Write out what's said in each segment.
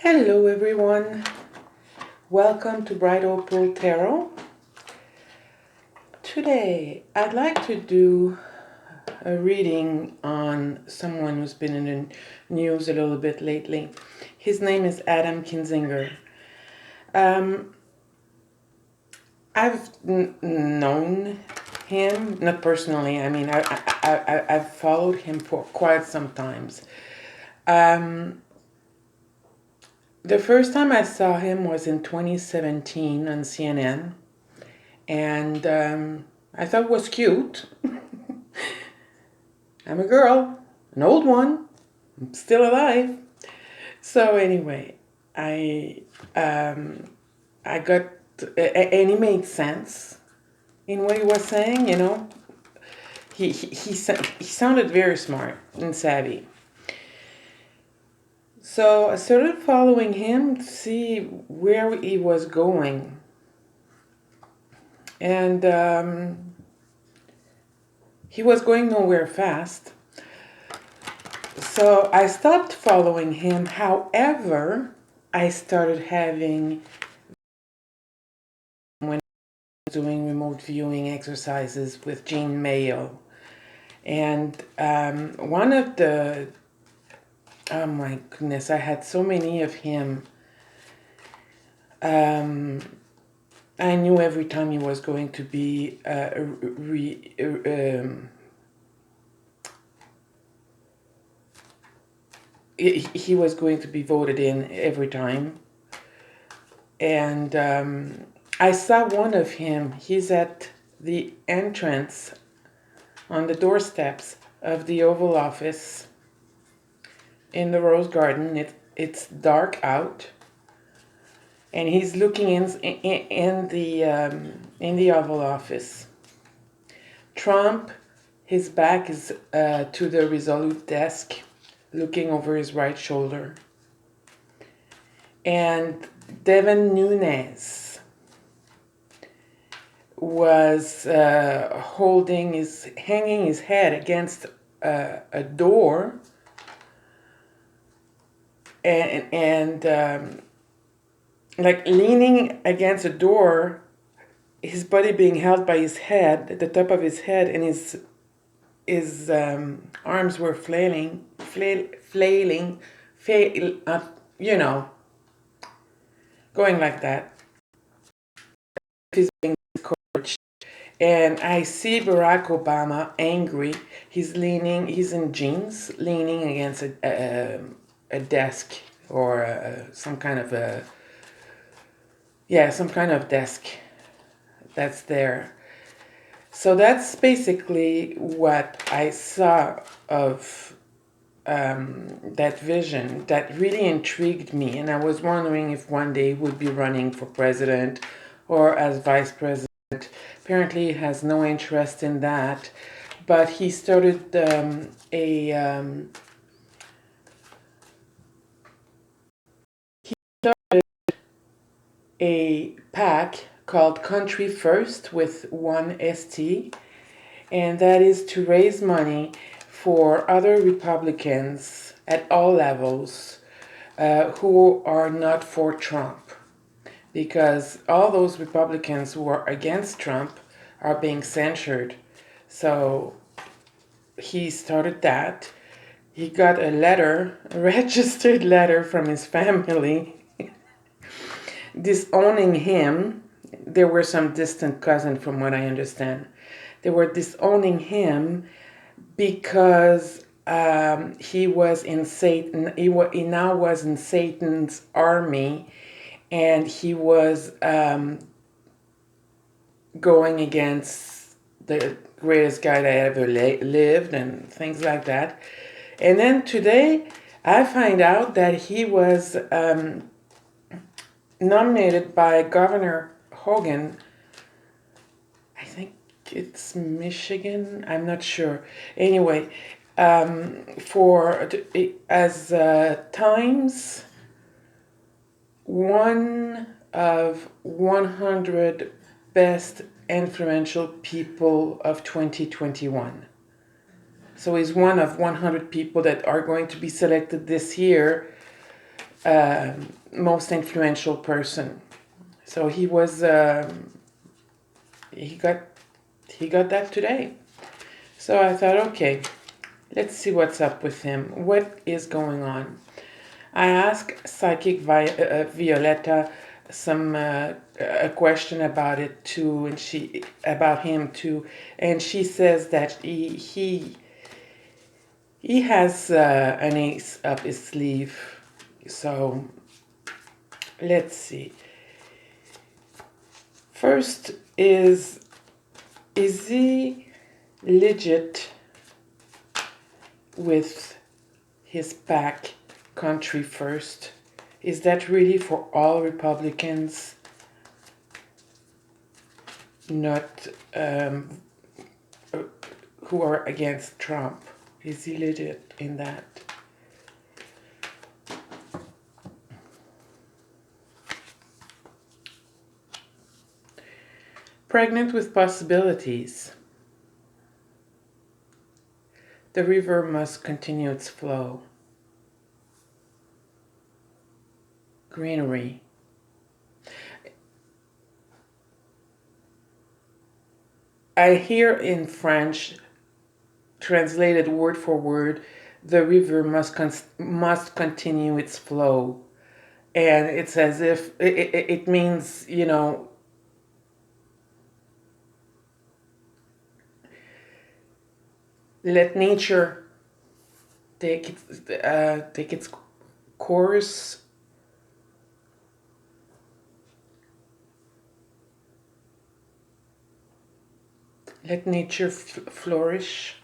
Hello everyone, welcome to Bright Opal Tarot. Today I'd like to do a reading on someone who's been in the news a little bit lately. His name is Adam Kinzinger. I've known him, not personally, I've followed him for quite some times. The first time I saw him was in 2017 on CNN, and I thought it was cute. I'm a girl, an old one, I'm still alive. So anyway, I got, and he made sense in what he was saying. He sounded very smart and savvy. So I started following him to see where he was going. And he was going nowhere fast. So I stopped following him. However, I started having, when I was doing remote viewing exercises with Jean Mayo. And one of the, oh my goodness, I had so many of him. I knew every time he was going to be he was going to be voted in every time. And I saw one of him. He's at the entrance on the doorsteps of the Oval Office in the Rose Garden. It's dark out, and he's looking in the Oval Office. Trump, his back is to the Resolute desk, looking over his right shoulder. And Devin Nunes was hanging his head against a door, and like leaning against a door, his body being held by his head, the top of his head, and his arms were flailing, going like that. He's being discouraged. And I see Barack Obama angry. He's in jeans, leaning against a desk or some kind of desk that's there. So that's basically what I saw of that vision that really intrigued me. And I was wondering if one day he would be running for president or as vice president. Apparently he has no interest in that. But he started a PAC called Country First with one ST, and that is to raise money for other Republicans at all levels who are not for Trump, because all those Republicans who are against Trump are being censured. So he started that. He got a registered letter from his family disowning him. There were some distant cousins, from what I understand. They were disowning him because he was in Satan. He now was in Satan's army, and he was going against the greatest guy that ever lived and things like that. And then today, I find out that he was nominated by Governor Hogan. I think it's Michigan. I'm not sure. Anyway, as Times one of 100 best influential people of 2021. So he's one of 100 people that are going to be selected this year most influential person. So he got he got that today. So I thought, okay, let's see what's up with him. What is going on? I asked Psychic Violetta some a question about it too, and she about him too, and she says that he has an ace up his sleeve. So let's see. First is he legit with his pack, Country First? Is that really for all Republicans, not who are against Trump? Is he legit in that? Pregnant with possibilities. The river must continue its flow. Greenery. I hear in French, translated word for word, the river must continue its flow, and it's as if it means, let nature take its course. Let nature flourish.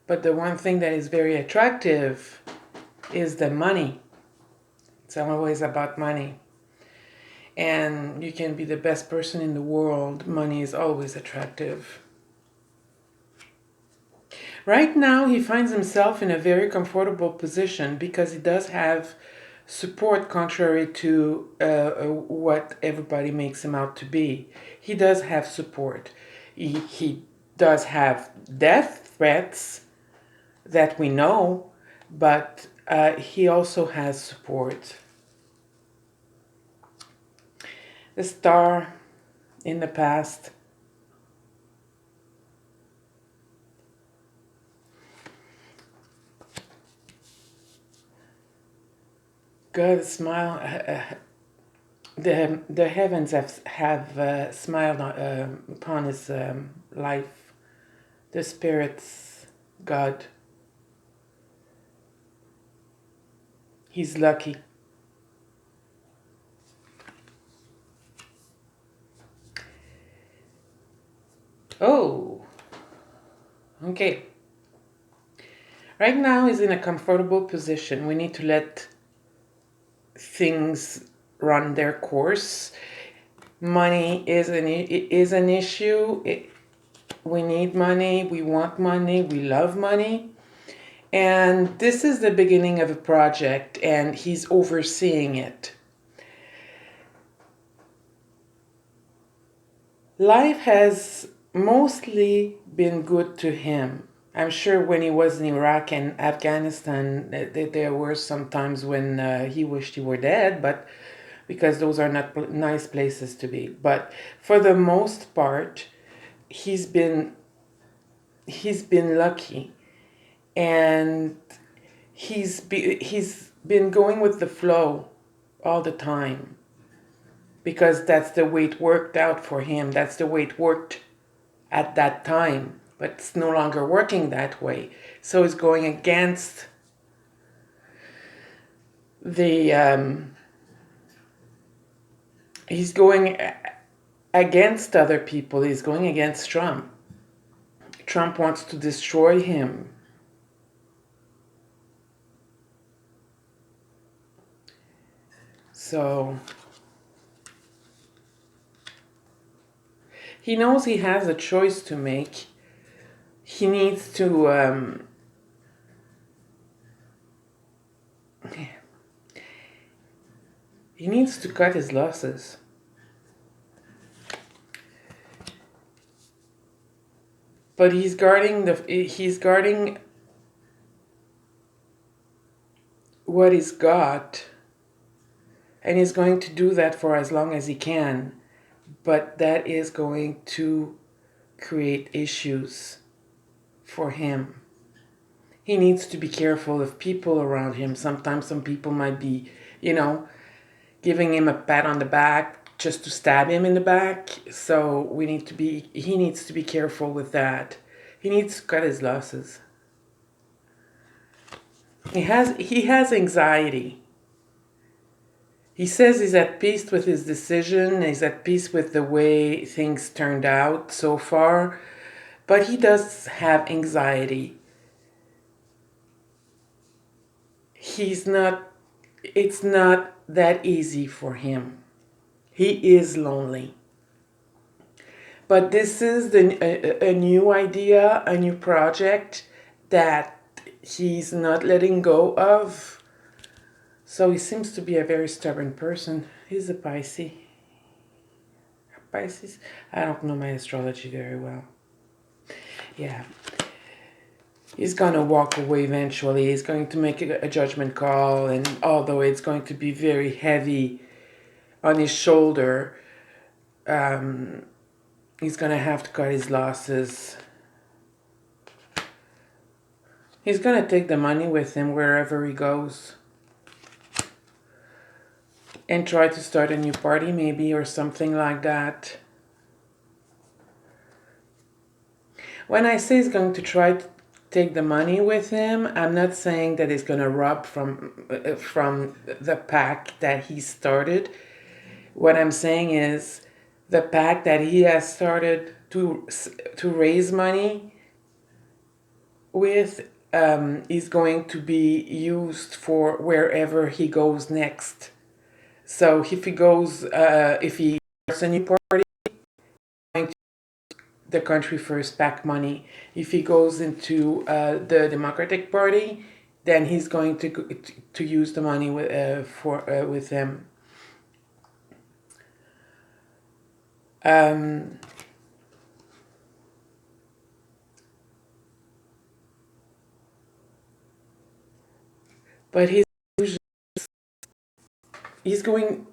But the one thing that is very attractive is the money. It's always about money. And you can be the best person in the world. Money is always attractive. Right now, he finds himself in a very comfortable position because he does have support, contrary to what everybody makes him out to be. He does have support. He does have death threats that we know, but he also has support. The star in the past. God smile. The heavens have smiled upon his life. The spirits, God. He's lucky. Oh, okay. Right now he's in a comfortable position. We need to let things run their course. Money is an issue. We need money. We want money. We love money. And this is the beginning of a project, and he's overseeing it. Life has mostly been good to him. I'm sure when he was in Iraq and Afghanistan, there were some times when he wished he were dead, but because those are not nice places to be. But for the most part, he's been lucky, and he's been going with the flow all the time, because that's the way it worked out for him. That's the way it worked at that time, but it's no longer working that way. So he's going against the he's going against other people. He's going against Trump. Trump wants to destroy him. So he knows he has a choice to make. He needs to he needs to cut his losses. But he's guarding what he's got, and he's going to do that for as long as he can, but that is going to create issues for him. He needs to be careful of people around him. Sometimes some people might be, giving him a pat on the back just to stab him in the back. So he needs to be careful with that. He needs to cut his losses. He has anxiety. He says he's at peace with his decision, he's at peace with the way things turned out so far, but he does have anxiety. It's not that easy for him. He is lonely. But this is a new idea, a new project that he's not letting go of. So he seems to be a very stubborn person. He's a Pisces. Pisces? I don't know my astrology very well. Yeah. He's going to walk away eventually. He's going to make a judgment call, and although it's going to be very heavy on his shoulder, he's going to have to cut his losses. He's going to take the money with him wherever he goes and try to start a new party maybe, or something like that. When I say he's going to try to take the money with him, I'm not saying that he's going to rob from the pack that he started. What I'm saying is the pack that he has started to raise money with is going to be used for wherever he goes next. So if he starts a new party, going to the Country First PAC money. If he goes into the Democratic Party, then he's going to use the money with him. But he's going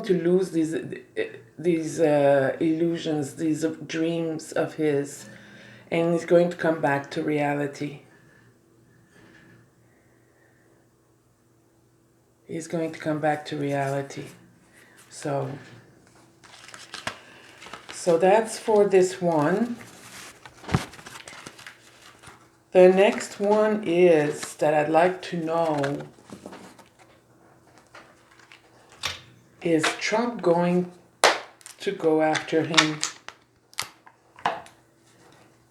to lose these illusions, these dreams of his, and he's going to come back to reality. He's going to come back to reality. So that's for this one. The next one is that I'd like to know, is Trump going to go after him?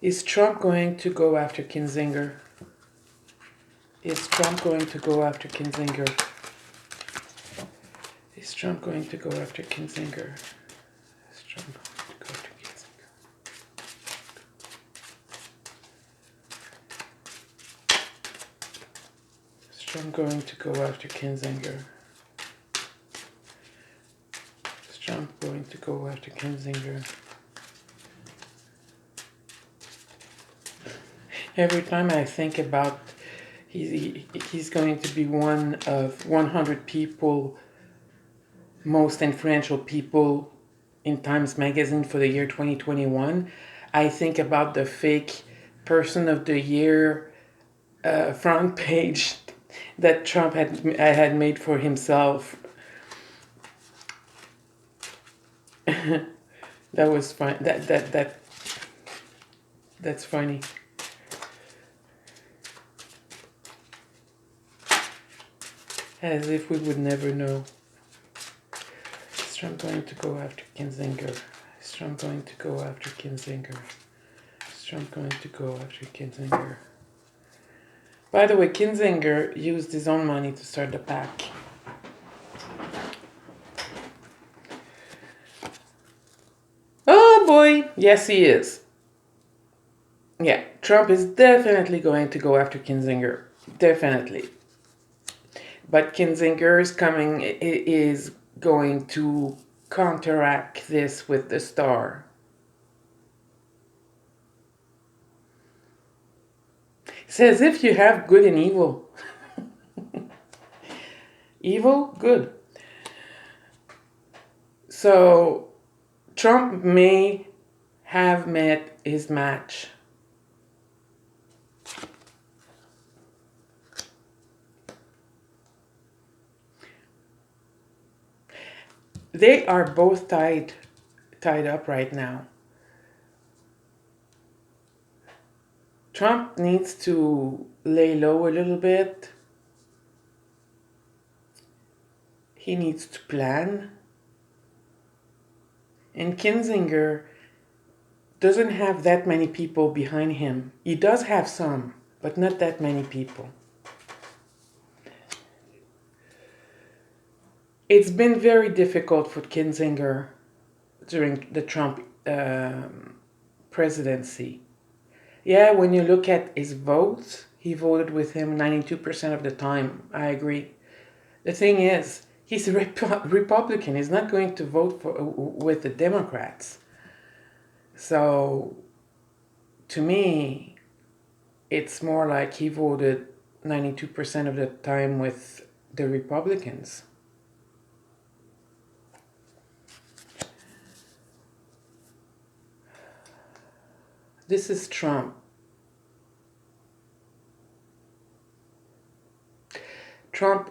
Is Trump going to go after Kinzinger? Is Trump going to go after Kinzinger? Is Trump going to go after Kinzinger? Is Trump going to go after Kinzinger? Is Trump going to go after Kinzinger? Is Trump going to go after Kinzinger? Every time I think about he's going to be one of 100 people, most influential people in Times Magazine for the year 2021, I think about the fake Person of the Year front page that Trump had made for himself. That was fun. That's funny. As if we would never know. Is Trump going to go after Kinzinger? Is Trump going to go after Kinzinger? Is Trump going to go after Kinzinger? By the way, Kinzinger used his own money to start the PAC. Oh boy, yes he is. Yeah, Trump is definitely going to go after Kinzinger. Definitely. But Kinzinger is going to counteract this with the star. It says if you have good and evil. Evil? Good. So Trump may have met his match. They are both tied up right now. Trump needs to lay low a little bit. He needs to plan. And Kinzinger doesn't have that many people behind him. He does have some, but not that many people. It's been very difficult for Kinzinger during the Trump presidency. Yeah, when you look at his votes, he voted with him 92% of the time. I agree. The thing is, he's a Republican. He's not going to vote with the Democrats. So, to me, it's more like he voted 92% of the time with the Republicans. This is Trump. Trump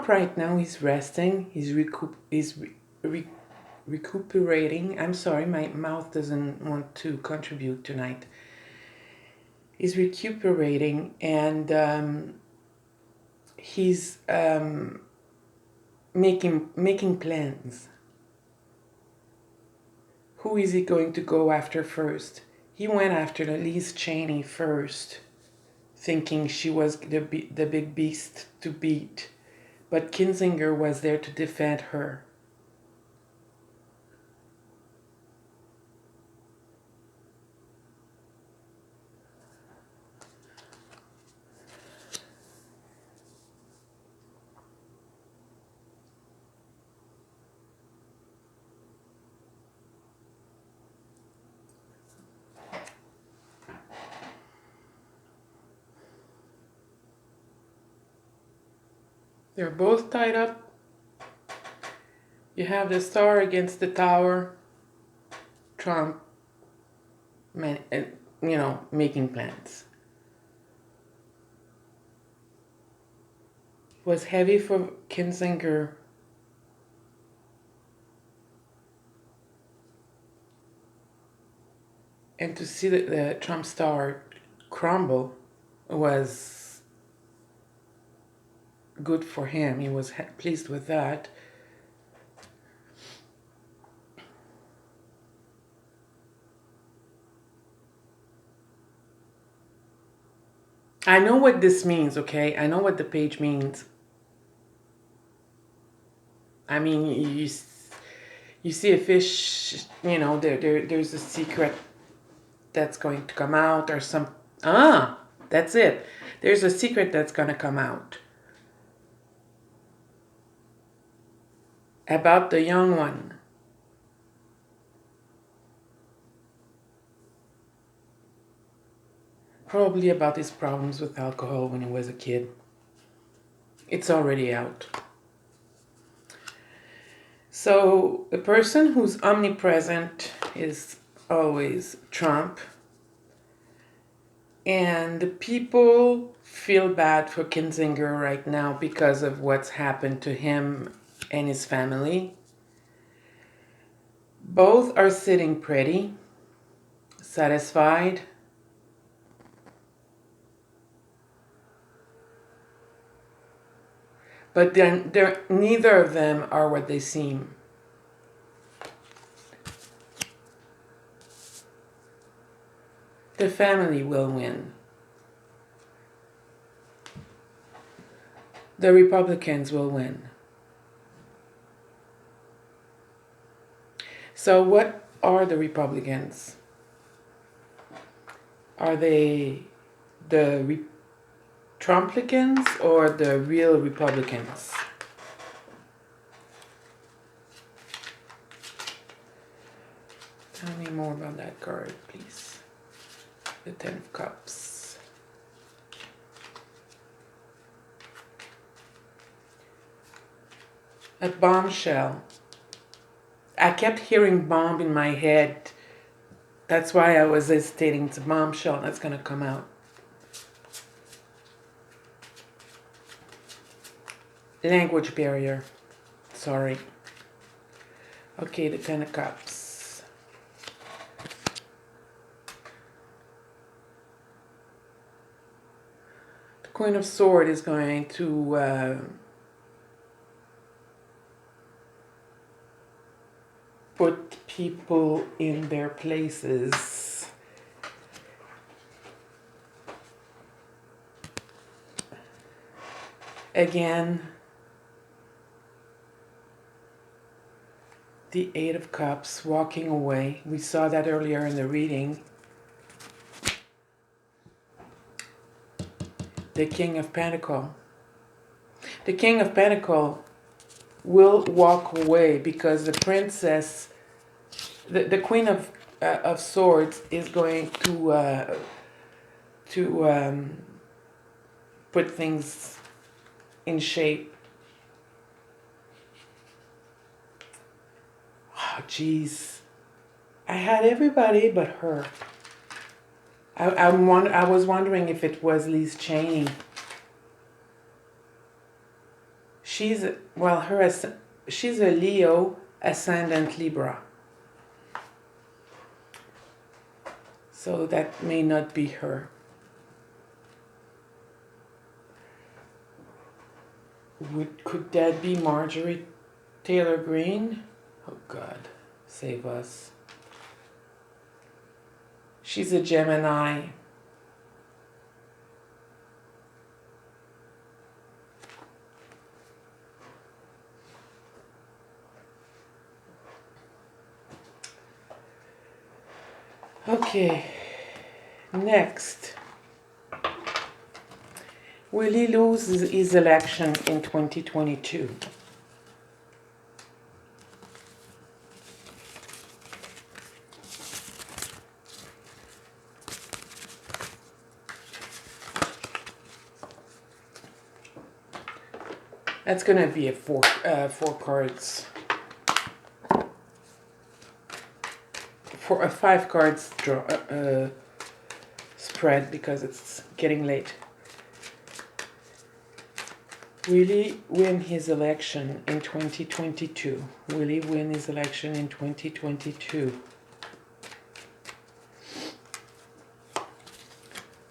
right now is resting. He's recuperating. I'm sorry, my mouth doesn't want to contribute tonight. He's recuperating, and he's making plans. Who is he going to go after first? He went after Liz Cheney first, thinking she was the big beast to beat. But Kinzinger was there to defend her. They're both tied up. You have the star against the tower. Trump, making plans. It was heavy for Kinzinger. And to see the Trump star crumble was good for him. He was pleased with that. I know what this means, okay? I know what the page means. I mean, you see a fish, there's a secret that's going to come out or some... that's it. There's a secret that's going to come out. About the young one. Probably about his problems with alcohol when he was a kid. It's already out. So the person who's omnipresent is always Trump. And the people feel bad for Kinzinger right now because of what's happened to him and his family. Both are sitting pretty, satisfied. But neither of them are what they seem. The family will win. The Republicans will win. So what are the Republicans? Are they the Trumplicans or the real Republicans? Tell me more about that card, please. The Ten of Cups. A bombshell. I kept hearing bomb in my head. That's why I was hesitating. It's a bombshell that's going to come out. Language barrier. Sorry. Okay, the Ten of Cups. The Queen of Swords is going to put people in their places. Again, the Eight of Cups, walking away. We saw that earlier in the reading. The King of Pentacles. The King of Pentacles will walk away because the princess, the Queen of Swords is going to put things in shape. Oh, jeez. I had everybody but her. I was wondering if it was Liz Cheney. She's a Leo ascendant Libra. So that may not be her. Could that be Marjorie Taylor Greene? Oh God, save us. She's a Gemini. Okay, next. Will he lose his election in 2022? That's going to be a four cards. For a 5 cards draw spread because it's getting late. Will he win his election in 2022? Will he win his election in 2022?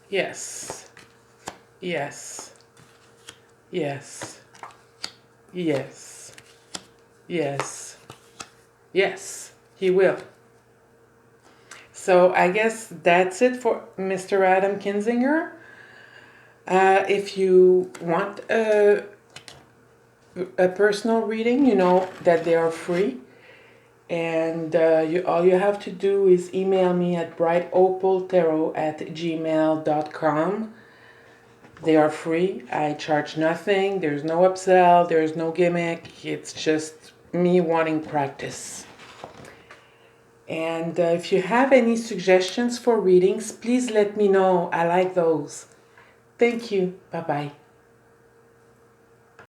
Yes. Yes. Yes. Yes. Yes. Yes. He will. So I guess that's it for Mr. Adam Kinzinger. If you want a personal reading, you know that they are free. And all you have to do is email me at brightopaltarot@gmail.com. They are free. I charge nothing. There's no upsell. There's no gimmick. It's just me wanting practice. And if you have any suggestions for readings, please let me know. I like those. Thank you. Bye-bye.